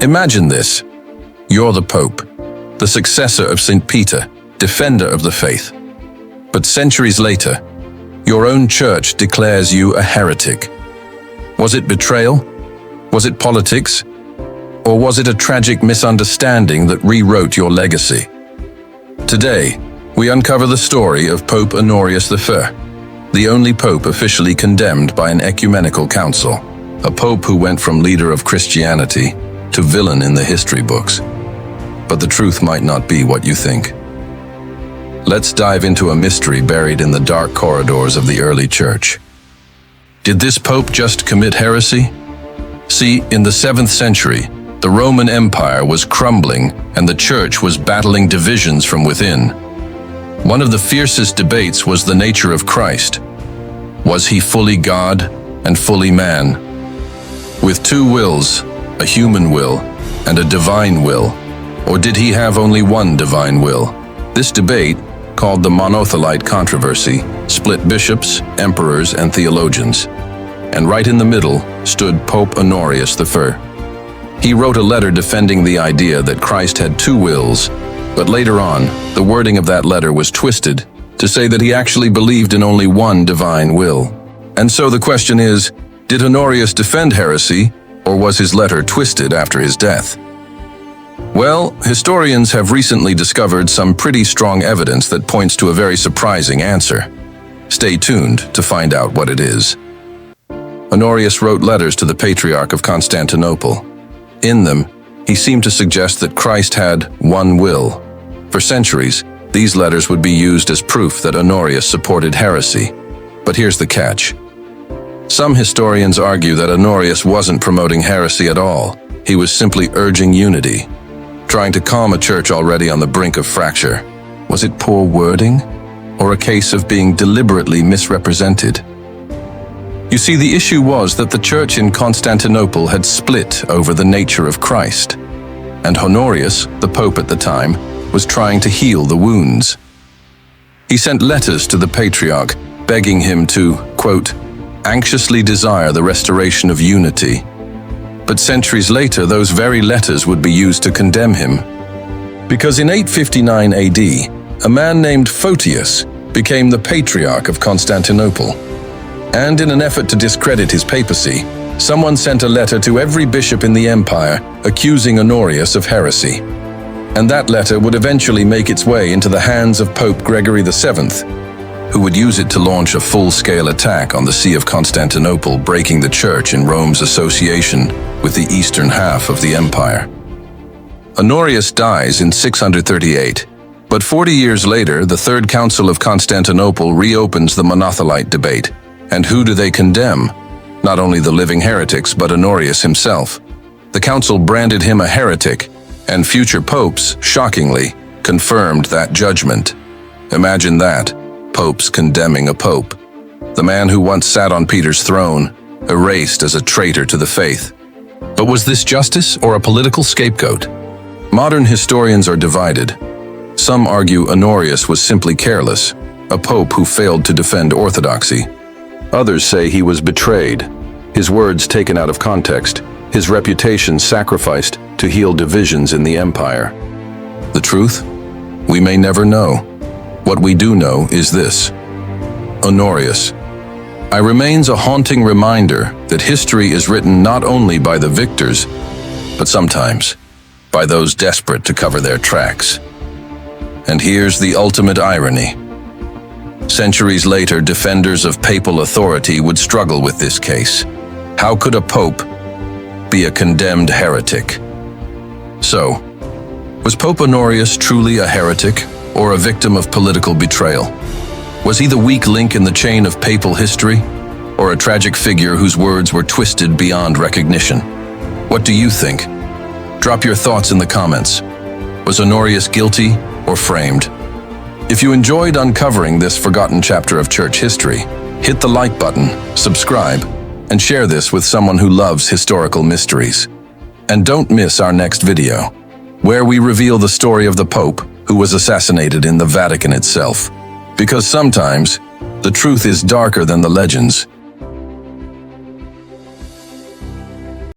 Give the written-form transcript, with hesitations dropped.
Imagine this. You're the Pope, the successor of St. Peter, defender of the faith. But centuries later, your own church declares you a heretic. Was it betrayal? Was it politics? Or was it a tragic misunderstanding that rewrote your legacy? Today, we uncover the story of Pope Honorius I, the only pope officially condemned by an ecumenical council, a pope who went from leader of Christianity to villain in the history books. But the truth might not be what you think. Let's dive into a mystery buried in the dark corridors of the early church. Did this pope just commit heresy? See, in the 7th century, the Roman Empire was crumbling and the church was battling divisions from within. One of the fiercest debates was the nature of Christ. Was he fully God and fully man? With two wills, a human will and a divine will, or did he have only one divine will? This debate, called the Monothelite controversy, split bishops, emperors, and theologians. And right in the middle stood Pope Honorius I. He wrote a letter defending the idea that Christ had two wills, but later on, the wording of that letter was twisted to say that he actually believed in only one divine will. And so the question is, did Honorius defend heresy, or was his letter twisted after his death? Well, historians have recently discovered some pretty strong evidence that points to a very surprising answer. Stay tuned to find out what it is. Honorius wrote letters to the Patriarch of Constantinople. In them, he seemed to suggest that Christ had one will. For centuries, these letters would be used as proof that Honorius supported heresy. But here's the catch. Some historians argue that Honorius wasn't promoting heresy at all. He was simply urging unity, trying to calm a church already on the brink of fracture. Was it poor wording, or a case of being deliberately misrepresented? You see, the issue was that the church in Constantinople had split over the nature of Christ, and Honorius, the pope at the time, was trying to heal the wounds. He sent letters to the patriarch, begging him to, quote, anxiously desire the restoration of unity. But centuries later, those very letters would be used to condemn him. Because in 859 AD, a man named Photius became the Patriarch of Constantinople. And in an effort to discredit his papacy, someone sent a letter to every bishop in the empire accusing Honorius of heresy. And that letter would eventually make its way into the hands of Pope Gregory VII, who would use it to launch a full-scale attack on the See of Constantinople, breaking the church in Rome's association with the eastern half of the empire. Honorius dies in 638, but 40 years later, the Third Council of Constantinople reopens the Monothelite debate. And who do they condemn? Not only the living heretics, but Honorius himself. The council branded him a heretic, and future popes, shockingly, confirmed that judgment. Imagine that, popes condemning a pope. The man who once sat on Peter's throne, erased as a traitor to the faith. But was this justice or a political scapegoat? Modern historians are divided. Some argue Honorius was simply careless, a pope who failed to defend orthodoxy. Others say he was betrayed, his words taken out of context, his reputation sacrificed to heal divisions in the empire. The truth? We may never know. What we do know is this. Honorius. I remains a haunting reminder that history is written not only by the victors, but sometimes by those desperate to cover their tracks. And here's the ultimate irony. Centuries later, defenders of papal authority would struggle with this case. How could a pope be a condemned heretic? So, was Pope Honorius truly a heretic or a victim of political betrayal? Was he the weak link in the chain of papal history, or a tragic figure whose words were twisted beyond recognition? What do you think? Drop your thoughts in the comments. Was Honorius guilty or framed? If you enjoyed uncovering this forgotten chapter of church history, hit the like button, subscribe, and share this with someone who loves historical mysteries. And don't miss our next video, where we reveal the story of the Pope who was assassinated in the Vatican itself. Because sometimes, the truth is darker than the legends,